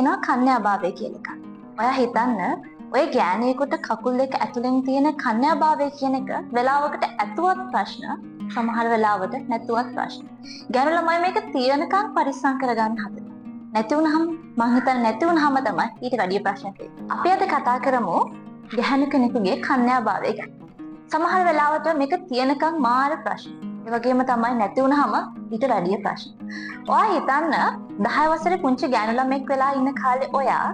තියෙනවා කන්‍යාභාවය කියලා එකක්. ඔයා හිතන්න ඔය ගෑණියෙකුට කකුල් දෙක ඇතුලෙන් තියෙන කන්‍යාභාවය කියන එක වෙලාවකට ඇතුවත් ප්‍රශ්න, සමහර වෙලාවට නැතුවත් ප්‍රශ්න. ගෑනු ළමයි මේක තියෙනකන් පරිස්සම් කරගන්න හදනවා. නැති වුනහම මං හිතන්නේ නැති වුනහම තමයි ඊට වැඩි ප්‍රශ්නයක් වෙන්නේ. අපි අද කතා කරමු ගැහැණු කෙනෙකුගේ කන්‍යාභාවය ගැන. සමහර වෙලාවට මේක තියෙනකන් මාර ප්‍රශ්න. ඒ වගේම තමයි නැති වුනහම ඊට වැඩි ප්‍රශ්න. ඔයා හිතන්න 10 වසරේ පුංචි ගැහැණු ළමෙක් වෙලා ඉන්න කාලේ ඔයා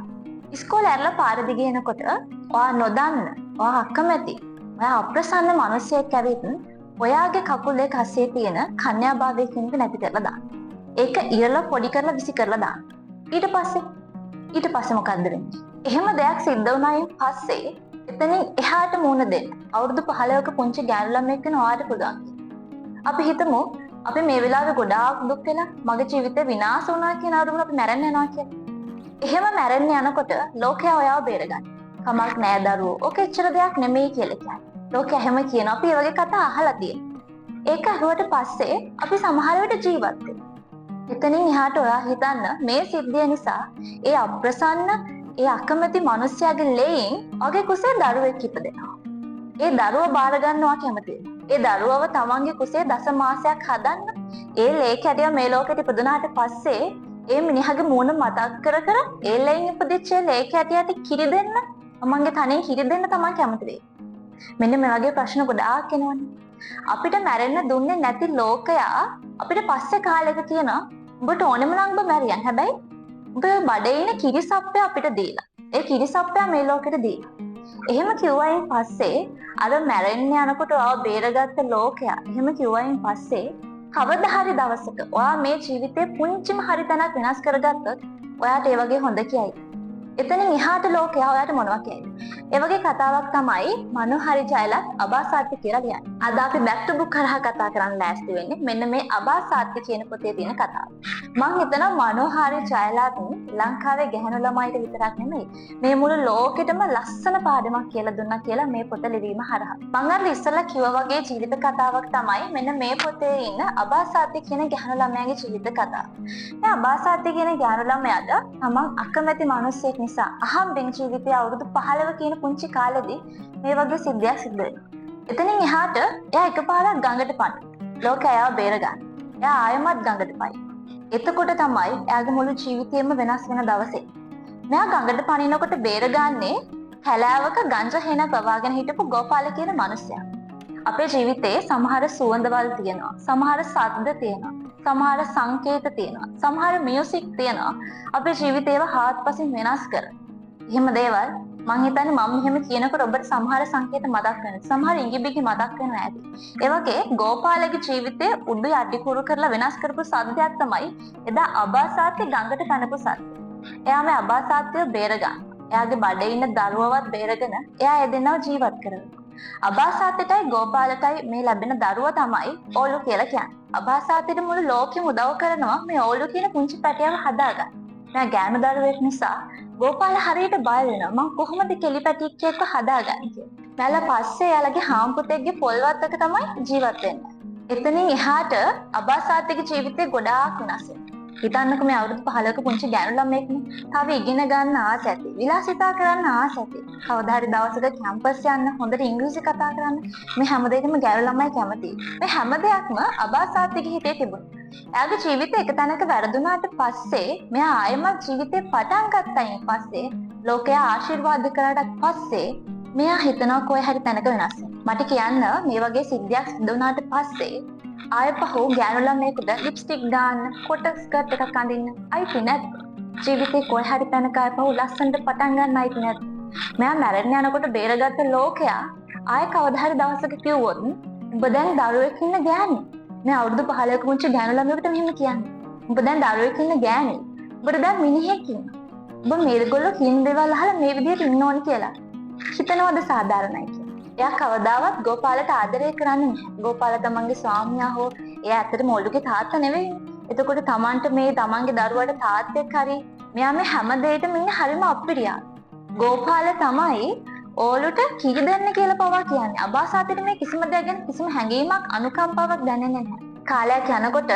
ඉස්කෝලේ ඇරලා පාර දිගේ යනකොට ඔයා නොදන්න, ඔයා අකමැති, ඔයා අප්‍රසන්න මිනිහෙක් ඇවිත් ඔයාගේ කකුල් දෙක අස්සේ තියෙන කන්‍යාභාවය කියන එක නැති කරලා දාන්න. ඒක ඉරලා පොඩි කරලා විසි කරලා දාන්න. ඊට පස්සේ මොකද්ද වෙන්නේ? එහෙම දෙයක් සිද්ධ වුණායින් පස්සේ එතනින් එහාට මුණ දෙන්න. අවුරුදු 15ක පුංචි ගැහැණු ළමෙක් වෙන ඔයාට පුළුවන්. අපි හිතමු අපි මේ වෙලාවේ ගොඩාක් දුක් වෙලා මගේ ජීවිතේ විනාශ වුණා කියන අරුණ අපි මැරෙන්න යනවා කියලා. එහෙම මැරෙන්න යනකොට ලෝකයා ඔයාව බේරගන්න. කමක් නෑ දරුවෝ. ඔක එච්චර දෙයක් නෙමෙයි කියලා කියන්නේ. ලෝකයා හැම කියනවා අපි මේ වගේ කතා අහලා තියෙනවා. ඒක අහුවට පස්සේ අපි සමහර වෙලට ජීවත් වෙනවා. එතනින් එහාට ඔයා හිතන්න මේ සිද්ධිය නිසා ඒ අප්‍රසන්න, ඒ අකමැති මිනිස්යාගේ ලේයින් ඔගේ කුසේ දරුවෙක් ඉපදෙනවා. ඒ දරුවා බාර ගන්නවා කැමතියි. ඒ දරුවව තමන්ගේ කුසේ දස මාසයක් හදන්න, ඒ ලේ කැටිය මේ ලෝකෙට ඉපදුනාට පස්සේ ඒ මිනිහගේ මූණ මතක් කර කර ඒ ලෙන් ඉපදිච්ච ලේ කැටියට කිරි දෙන්න, තමන්ගේ තනින් කිරි දෙන්න තමන් කැමති වෙයි. මෙන්න මේ වගේ ප්‍රශ්න ගොඩාක් එනවනේ. අපිට මැරෙන්න දුන්නේ නැති ලෝකයා අපිට පස්සේ කාලෙක කියනවා උඹට ඕනෙම නම් ඔබ මැරියන්. හැබැයි ඔබ බඩේ ඉන්න කිරිසප්පය අපිට දීලා. ඒ කිරිසප්පය මේ ලෝකෙට දීලා. එහෙම කිව්වයින් පස්සේ අර මැරෙන්න යනකොට ඔයාව බේරගත්ත ලෝකයා එහෙම කිව්වයින් පස්සේ කවදා හරි දවසක ඔයා මේ ජීවිතේ පුංචිම හරි තැනක් වෙනස් කරගත්තොත් ඔයාට ඒ වගේ හොඳ කියයි. එතනින් එහාට ලෝකයා ඔයාට මොනවා කියයිද? ඒ වගේ කතාවක් තමයි මනෝහරි ජයලත් අබාසාත්‍ය කියලා කියන්නේ. අද අපි back to book කරහා කතා කරන්න ලෑස්ති වෙන්නේ මෙන්න මේ අබාසාත්‍ය කියන පොතේ තියෙන කතාව. මම හිතනවා මනෝහරි ජයලත් ලංකාවේ ගැහැණු ළමයිට විතරක් නෙමෙයි මේ මුළු ලෝකෙටම ලස්සන පාඩමක් කියලා දුන්නා කියලා මේ පොත ලිවීම හරහා. මම අර ඉස්සෙල්ලා කිව්වා වගේ ජීවිත කතාවක් තමයි මෙන්න මේ පොතේ ඉන්න අබාසාත්‍ය කියන ගැහැණු ළමයාගේ ජීවිත කතාව. මේ අබාසාත්‍ය කියන ගැහැණු ළමයාට තමන් අකමැති මිනිස්සෙක් නිසා අහම්බෙන් ජීවිතයේ අවුරුදු 15 කියන පුංචි කාලෙදී මේ වගේ සිද්ධියක් සිද්ධ වෙනවා. එතනින් එහාට එයා එකපාරක් ගඟට පනිනවා. ලෝකයා එයාව බේරගන්න. එයා ආයෙමත් ගඟට පනිනවා. එතකොට තමයි එයාගේ මුළු ජීවිතේම වෙනස් වෙන දවසේ. මෙයා ගඟට පනිනකොට බේරගන්නේ කැලෑවක ගංජා හේන පවාගෙන හිටපු ගෝපාල කියන මිනිසයා. අපේ ජීවිතේ සමහර සුවඳවල් තියෙනවා. සමහර ශබ්ද තියෙනවා. සමහර සංකේත තියෙනවා. සමහර මියුසික් තියෙනවා. අපේ ජීවිතේව හාත්පසින් වෙනස් කරන. එහෙම දේවල් මං හිතන්නේ මම මෙහෙම කියනකොට ඔබට සමහර සංකේත මතක් වෙනවා. සමහර ඉඟිබිඟි මතක් වෙනවා ඇති. ඒ වගේ ගෝපාලගේ ජීවිතේ උඩු යටි කුරු කරලා වෙනස් කරපු සද්දයක් තමයි එදා අබාසාත්‍ය ගඟට පැනපු සද්ද. එයා මේ අබාසාත්‍යව බේරගන්න. එයාගේ බඩේ ඉන්න දරුවවත් බේරගෙන එයා ඒ දෙන්නව ජීවත් කරනවා. අබාසාත්‍යටයි ගෝපාලටයි මේ ලැබෙන දරුවා තමයි ඕලු කියලා කියන්නේ. අබාසාත්‍යට මුළු ලෝකෙම උදව් කරනවා මේ ඕලු කියන පුංචි පැටියව හදාගන්න. මම ගෑනු දරුවෙක් නිසා ගෝපාල හරියට බය වෙනවා. මම කොහොමද කෙලි පැටියෙක් එක්ක හදාගන්නේ කියලා. නැල පස්සේ එයාලගේ හාම්පුතෙක්ගේ පොල්වත්තක තමයි ජීවත් වෙන්නේ. එතනින් එහාට අබාසාත්‍යගේ ජීවිතේ ගොඩාක් වෙනස් වෙනවා. හිතන්නකෝ මේ අවුරුදු 15ක පුංචි ගෑනු ළමයෙක්නේ. තව ඉගෙන ගන්න ආස ඇති. විලාසිතා කරන්න ආස ඇති. කවදා හරි දවසක කැම්පස් යන්න, හොඳට ඉංග්‍රීසි කතා කරන්න මේ හැම දෙයකම ගෑනු ළමයි කැමතියි. මේ හැම දෙයක්ම අබාසාත්‍යගේ හිතේ තිබුණා. එයාගේ ජීවිතේ එක තැනක වැරදුනාට පස්සේ මෙයා ආයෙමත් ජීවිතේ පටන් ගත්තයින් පස්සේ ලෝකයා ආශිර්වාද කරාට පස්සේ මෙයා හිතනවා කොයි හරි තැනක වෙනස් වෙනවා. මට කියන්න මේ වගේ සිද්ධියක් සිදු වුණාට පස්සේ ආයෙ පහු ගෑනු ළමයෙකුට ලිප්ස්ටික් දාන්න, කොට ස්කර්ට් එකක් අඳින්න අයිති නැද්ද? ජීවිතේ කොයි හරි තැනක ආයෙ පහු ලස්සනට පටන් ගන්න අයිති නැද්ද? මෙයා මැරෙන්න යනකොට බේරගත්ත ලෝකයා ආයෙ කවදා හරි දවසක කිව්වොත් ඔබ දැන් දරුවෙක් ඉන්න ගෑණි. මේ අවුරුදු 15ක පුංචි ගෑනු ළමයෙකුට මෙහෙම කියන්නේ. ඔබ දැන් දරුවෙක් ඉන්න ගෑණි. ඔබට දැන් මිනිහෙක් ඉන්නවා. ඔබ මේගොල්ලෝ කියන දේවල් අහලා මේ විදිහට ඉන්න ඕනි කියලා. හිතනවද සාධාරණයි කියලා? එයා කවදාවත් ගෝපාලට ආදරය කරන්නේ නැහැ. ගෝපාල තමන්ගේ ස්වාමියා හෝ එයා ඇත්තටම ඔළුගේ තාත්තා නෙවෙයි. එතකොට තමන්ට මේ තමන්ගේ දරුවාට තාත්තෙක් හරි මෙයා මේ හැම දෙයකම ඉන්නේ හරිම අප්‍රියා. ගෝපාල තමයි ඕලුට කිරි දෙන්න කියලා පවා කියන්නේ. අබාසාත්‍යට මේ කිසිම දෙයක් ගැන කිසිම හැඟීමක් අනුකම්පාවක් දැනෙන්නේ නැහැ. කාලයක් යනකොට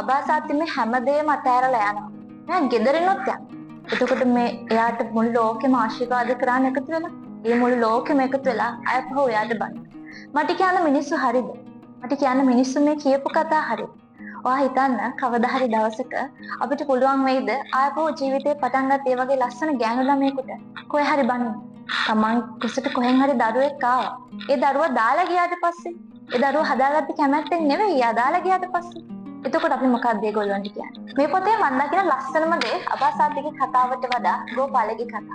අබාසාත්‍ය මේ හැම දෙයක්ම අතෑරලා යනවා. මම ගෙදරිනුත් යනවා. එතකොට මේ එයාට මුළු ලෝකෙම ආශිර්වාද කරන්න එකතු වෙලා, ඒ මුළු ලෝකෙම එකතු වෙලා ආයපහුව එයාට බන්න. මට කියන්න මිනිස්සු හරිද? මට කියන්න මිනිස්සු මේ කියපු කතා හරිද? ඔයා හිතන්න කවදා හරි දවසක අපිට පුළුවන් වෙයිද ආයපහුව ජීවිතේ පටන් ගන්න ඒ වගේ ලස්සන ගෑනු ළමයෙකුට කොහේ හරි බන්න? තමන් කුසට කොහෙන් හරි දරුවෙක් ආවා. ඒ දරුවා දාලා ගියාට පස්සේ, ඒ දරුවා හදාගත්ත කැමැත්තෙන් නෙවෙයි එයා දාලා ගියාට පස්සේ. එතකොට අපි මොකක්ද ඒගොල්ලන්ට කියන්නේ? මේ පොතේ මම දකින ලස්සනම දේ අබාසාත්ගේ කතාවට වඩා ගෝපාලගේ කතාව.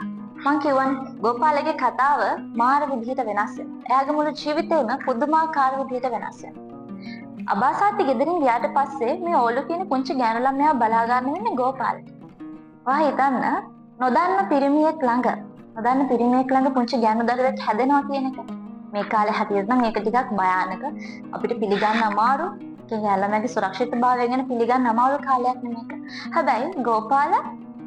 මං කියවනේ ගෝපාලගේ කතාව මාර විදිහට වෙනස් වෙනවා. එයාගේ මුළු ජීවිතේම පුදුමාකාර විදිහට වෙනස් වෙනවා. අබාසාත්ගේ ගෙදරින් ගියාට පස්සේ මේ ඕලු කියන පුංචි ගෑනු ළමයා බලා ගන්න වෙන්නේ ගෝපාලට. ඔයා හිතන්න නොදන්න පිරිමියෙක් ළඟ පුංචි ගෑනු දරුවෙක් හැදෙනවා කියන එක. මේ කාලේ හැටියට නම් ඒක ටිකක් භයානක. අපිට පිළිගන්න අමාරු. ළමයාගේ සුරක්ෂිතභාවය ගැන පිළිගන්න අමාරු කාලයක් නෙමෙයික. හැබැයි ගෝපාල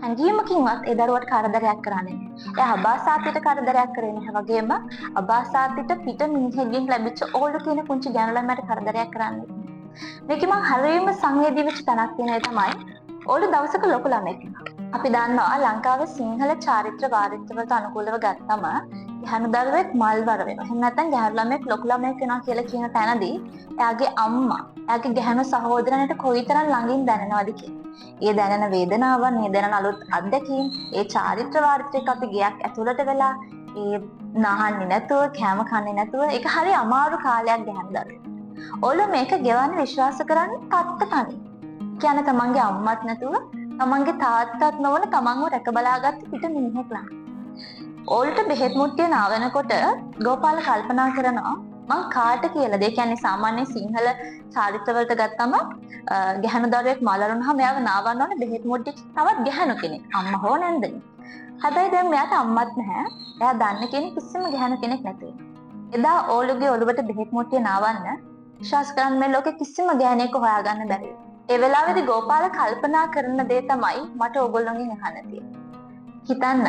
හැඟීමකින්වත් ඒ දරුවට කරදරයක් කරන්නේ නැහැ. එයා අබාසාතිට කරදරයක් කරේ නැහැ. වගේම අබාසාතිට පිට මිනිහෙක්ගෙන් ලැබිච්ච ඕලු කියන පුංචි ගෑනු ළමයාට කරදරයක් කරන්නේ නැහැ. මේකේ මං හරියම සංවේදී වෙච්ච තැනක් තියෙන තමයි ඕලු දවසක ලොකු ළමෙක්. අපි දන්නවා ලංකාවේ සිංහල චාරිත්‍ර වාරිත්‍රවලට අනුකූලව ගත්තම ගැහණු දරුවෙක් මල්වර වෙනවා. එහෙම නැත්නම් ගැහණු ළමෙක් ලොකු ළමෙක් වෙනවා කියලා කියන තැනදී එයාගේ අම්මා, එයාගේ ගැහණු සහෝදරයන්ට කොයිතරම් ළඟින් දැනෙනවද කියන්නේ. ඒ දැනෙන වේදනාවන්, ඒ දැනෙන අලුත් අත්දැකීම්, ඒ චාරිත්‍ර වාරිත්‍රයක අපි ගයක් ඇතුළට වෙලා ඒ නහන්නේ නැතුව, කෑම කන්නේ නැතුව ඒක හරි අමාරු කාලයක් ගැහණු දරුවෙක්. ඔයලා මේක ගෙවන්න විශ්වාස කරන්නේ තත්ත තනි. කියන්නේ තමන්ගේ අම්මත් නැතුව, තමන්ගේ තාත්තත් නොවන තමන්ව රැක බලාගත්ත පිට මිනිහෙක් ළඟ. ඕල්ට බෙහෙත් මුට්ටිය නාවනකොට ගෝපාල කල්පනා කරනවා මං කාට කියලාද? ඒ කියන්නේ සාමාන්‍ය සිංහල චාරිත්‍රවලට ගත්තම ගැහණු දරුවෙක් මලරුණාම එයාව නාවන්න ඕනේ බෙහෙත් මුට්ටි තවත් ගැහණු කෙනෙක්. අම්මා හෝ නැන්දනේ. හැබැයි දැන් මෙයාට අම්මත් නැහැ. එයා දන්න කෙනෙක් කිසිම ගැහණු කෙනෙක් නැතුව. එදා ඕලුගේ ඔළුවට බෙහෙත් මුට්ටිය නාවන්න විශ්වාස කරන්න මේ ලෝකෙ කිසිම ගැහණෙක් හොයාගන්න බැරි. ඒ වෙලාවේදී ගෝපාල කල්පනා කරන දේ තමයි මට ඕගොල්ලෝගෙන් අහන්න තියෙන්නේ. හිතන්න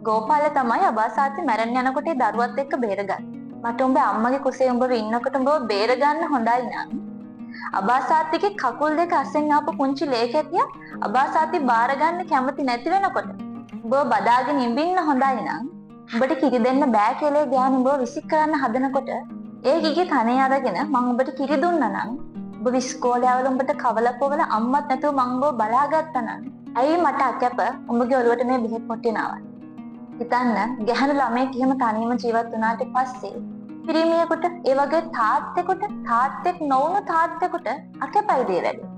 ගෝපාල තමයි අබාසාති මැරෙන්න යනකොට ඒ දරුවත් එක්ක බේරගන්නේ. මට උඹේ අම්මගේ කුසේ උඹව ඉන්නකොට උඹව බේරගන්න හොඳයි නම් අබාසාතිගේ කකුල් දෙක අස්සෙන් ආපු පුංචි ලේකැටිය අබාසාති බාර ගන්න කැමති නැති වෙනකොට උඹව බදාගෙන ඉඹින්න හොඳයි නම් උඹට කිරි දෙන්න බෑ කියලා ගෑනු උඹව විසික් කරන්න හදනකොට ඒ කිගේ තනේ අරගෙන මං උඹට කිරි දුන්නා නම් උඹ ඉස්කෝලේ ආවල උඹට කවලපොවල අම්මත් නැතුව මං උඹව බලාගත්තා නම් ඇයි මට අකැප උඹගේ ඔළුවට මේ බෙහෙත් පොට්ටිය නාවන්නේ? හිතන්න ගැහණු ළමයෙක් එහෙම තනියම ජීවත් වුණාට පස්සේ පිරිමියෙකුට ඒ වගේ තාත්තෙක් නොවුණු තාත්තෙකුට අකැපයි දේ වැඩි.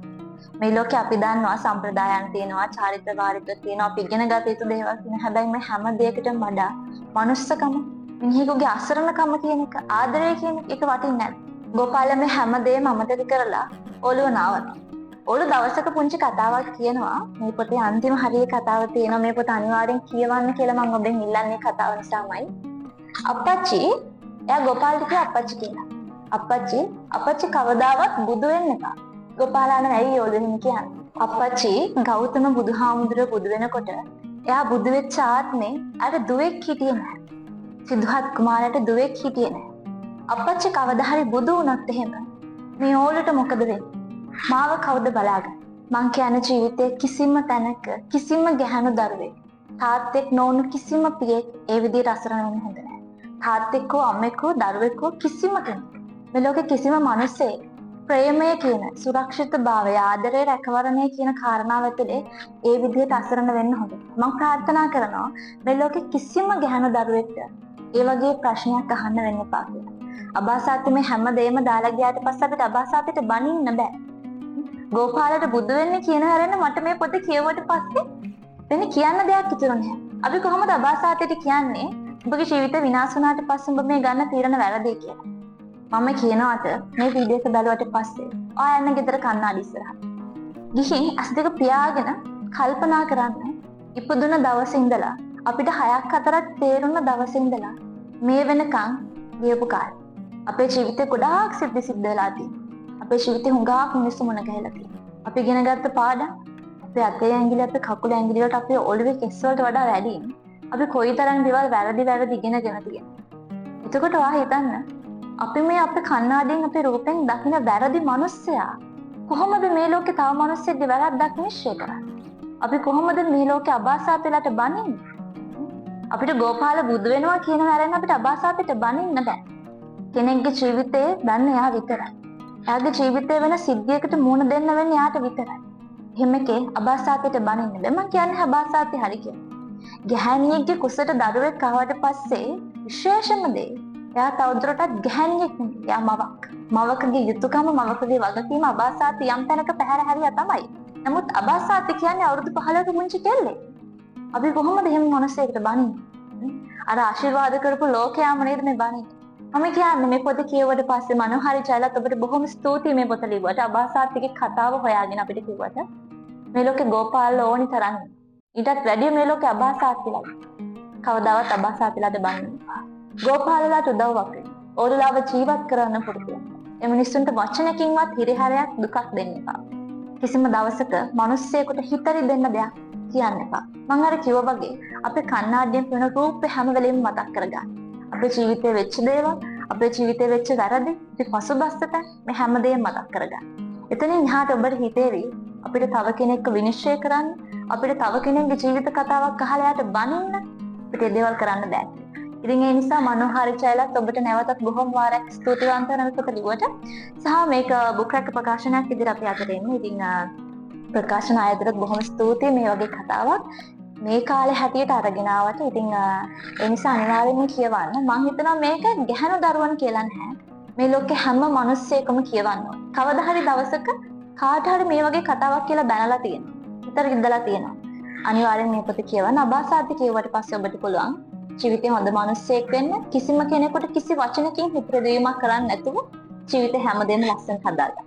මේ ලෝකේ අපි දන්නවා සම්ප්‍රදායන් තියෙනවා, චාරිත්‍ර වාරිත්‍ර තියෙනවා, අපි ඉගෙන ගත යුතු දේවල් තියෙනවා. හැබැයි මේ හැම දෙයකටම වඩා මනුස්සකම, මිනිහෙකුගේ අසරණකම කියන එක, ආදරය කියන එක වටින්නේ නැහැ. ගෝපාල මේ හැම දෙයක්ම අමතක කරලා ඔළුව නාවනවා. ඔළු දවසක පුංචි කතාවක් කියනවා. මේ පොතේ අන්තිම හරිය කතාව තියෙනවා. මේ පොත අනිවාර්යෙන් කියවන්න කියලා මම ඔබෙන් ඉල්ලන්නේ කතාව නිසාමයි. අප්පච්චි එයා ගෝපාලට කිව්වා අප්පච්චි කියලා. අප්පච්චි කවදාවත් බුදු වෙන්න එපා. ගෝපාලන ඇයි ඔළුව එහෙම කියන්නේ? අප්පච්චි ගෞතම බුදුහාමුදුරුවෝ බුදු වෙනකොට එයා බුදු වෙච්ච ආත්මේ අර දුවෙක් හිටියේ නැහැ. සිද්ධාත් කුමාරට දුවෙක් හිටියේ නැහැ. අප්පච්චි කවදා හරි බුදු වුණත් එහෙම මේ ඕලට මොකද වෙන්නේ? මාව කවුද බලාගන්නේ? මං කියන ජීවිතයේ කිසිම තැනක කිසිම ගැහණු දරුවෙක් තාත්තෙක් නොවුණු කිසිම පියෙක් ඒ විදිහට අසරණ වෙන්න හොඳ නැහැ. තාත්තෙක් හෝ අම්මෙක් හෝ දරුවෙක් හෝ කිසිම කෙනෙක් මේ ලෝකේ කිසිම මිනිසෙක් ප්‍රේමය කියන සුරක්ෂිතභාවය, ආදරය, රැකවරණය කියන කාරණාව ඇතුලේ ඒ විදිහට අසරණ වෙන්න හොඳ නැහැ. මං ප්‍රාර්ථනා කරනවා මේ ලෝකේ කිසිම ගැහණු දරුවෙක්ට ඒ වගේ ප්‍රශ්නයක් අහන්න වෙන්න එපා කියලා. අබාසාති මේ හැම දෙයක්ම දාලා ගියාට පස්සේ අපිට අබාසාතිට බනින්න බෑ. ගෝපාලට බුදු වෙන්න කියන හැරෙන්න මට මේ පොත කියවුවට පස්සේ වෙන කියන්න දෙයක් ඉතුරු නැහැ. අපි කොහොමද අබාසාතිට කියන්නේ ඔබගේ ජීවිත විනාශ වුණාට පස්සේ ඔබ මේ ගන්න තීරණ වැරදි කියලා. මම කියනවාට මේ වීඩියෝ එක බැලුවට පස්සේ ආයන්න ගෙදර කන්නාඩි ඉස්සරහ ගිහින් ඇස් දෙක පියාගෙන කල්පනා කරන්න ඉපදුන දවසේ ඉඳලා අපිට 6ක් 4ක් තේරුණ දවසේ ඉඳලා මේ වෙනකන් ගියපු කාලේ අපේ ජීවිතේ ගොඩාක් සිද්ධ වෙලා තියෙනවා. අපේ ජීවිතේ හුඟක් මිනිස්සු මුණ ගැහිලා තියෙනවා. අපි ඉගෙන ගත්ත පාඩම් අපේ අතේ ඇඟිලි අපේ කකුල ඇඟිලි වලට අපේ ඔළුවේ කෙස් වලට වඩා වැඩි. අපි කොයිතරම් දේවල් වැරදි ඉගෙනගෙන තියෙනවා. එතකොට ඔයා හිතන්න අපි මේ අපේ කණ්ණාඩියෙන් අපේ රූපෙන් දකින වැරදි මිනිස්සයා කොහොමද මේ ලෝකේ තව මිනිස්සෙක්ගේ වැරද්දක් නිශ්චය කරන්නේ? අපි කොහොමද මේ ලෝකේ අබාසාත වෙලාට බනින්නේ? අපිට ගෝපාල බුදු වෙනවා කියන හැරෙන් අපිට අබාසාතයට බනින්න බෑ. කෙනෙක්ගේ ජීවිතේ දන්නේ එයා විතරයි. එයාගේ ජීවිතේ වෙන සිද්ධියකට මුහුණ දෙන්න වෙන්නේ එයාට විතරයි. එහෙම එකේ අබාසාතයට බනින්න බෑ. මම කියන්නේ අබාසාතේ හරි කියලා. ගැහණියෙක්ගේ කුසට දරුවෙක් ආවට පස්සේ විශේෂම දේ එයා තවදුරටත් ගැහණියෙක් නෙවෙයි. එයා මවක්. මවකගේ යුතුයකම මවකගේ වගකීම අබාසාත යම් තැනක පැහැර හැරියා තමයි. නමුත් අබාසාත කියන්නේ අවුරුදු 15ක මුංචි කෙල්ලෙක්. අපි කොහොමද එහෙම මොනසෙකට බනින්නේ? අර ආශිර්වාද කරපු ලෝකයාම නේද මේ බනින්නේ. මම කියන්නේ මේ පොත කියවුවට පස්සේ මනෝහරි ජයලත් ඔබට බොහොම ස්තුතියි මේ පොත ලිව්වට. අබාසාත්ගේ කතාව හොයාගෙන අපිට කිව්වට. මේ ලෝකේ ගෝපාල ඕනි තරම්. ඊටත් වැඩිය මේ ලෝකේ අබාසාත් කියලා. කවදාවත් අබාසාත් වෙලාද බනින්නේ. ගෝපාලලාට උදව්වක් වෙන්න. ඕගොල්ලෝව ජීවත් කරන්න පුරුදු වෙන්න. ඒ මිනිස්සුන්ට වචනකින්වත් හිරිහැරයක් දුකක් දෙන්න එපා. කිසිම දවසක මිනිස්සෙකුට හිතරි දෙන්න දෙයක් කියන්න එපා. මම අර කිව්වා වගේ අපේ කණ්ණාඩියෙන් පෙනෙන රූපේ හැම වෙලෙම මතක් කරගන්න. අපේ ජීවිතේ වෙච්ච දේවල්, අපේ ජීවිතේ වෙච්ච වැරදි, ඉතින් පසුබස්සට මේ හැමදේම මතක් කරගන්න. එතනින් එහාට ඔබට හිතේවි අපිට තව කෙනෙක්ව විනිශ්චය කරන්න, අපිට තව කෙනෙක්ගේ ජීවිත කතාවක් අහලා යට බනින්න අපිට ඒ දේවල් කරන්න බෑ. ඉතින් ඒ නිසා මනෝහරි ජයලත් ඔබට නැවතත් බොහොම වාරයක් ස්තුතිවන්ත වෙනවා පොත ලිව්වට. සහ මේක බුක් රැක් ප්‍රකාශනයක් විදිහට අපි අතට එන්නේ. ඉතින් ප්‍රකාශන ආයතනයට බොහොම ස්තුතියි මේ වගේ කතාවක් මේ කාලේ හැටියට අරගෙන ආවට. ඉතින් ඒ නිසා අනිවාර්යෙන්ම කියවන්න. මම හිතනවා මේක ගැහණු දරුවන් කියලා නැහැ. මේ ලෝකේ හැම මිනිස්සෙකම කියවන්න ඕන. කවදා හරි දවසක කාට හරි මේ වගේ කතාවක් කියලා බැනලා තියෙනවා. විතර ඉඳලා තියෙනවා. අනිවාර්යෙන් මේ පොත කියවන්න. අබාසාති කියුවට පස්සේ ඔබට පුළුවන් ජීවිතේ හොඳ මිනිස්සෙක් වෙන්න. කිසිම කෙනෙකුට කිසි වචනකින් හිතේ දෙවීමක් කරන්නේ නැතුව ජීවිතේ හැමදේම ලස්සනට හදාගන්න.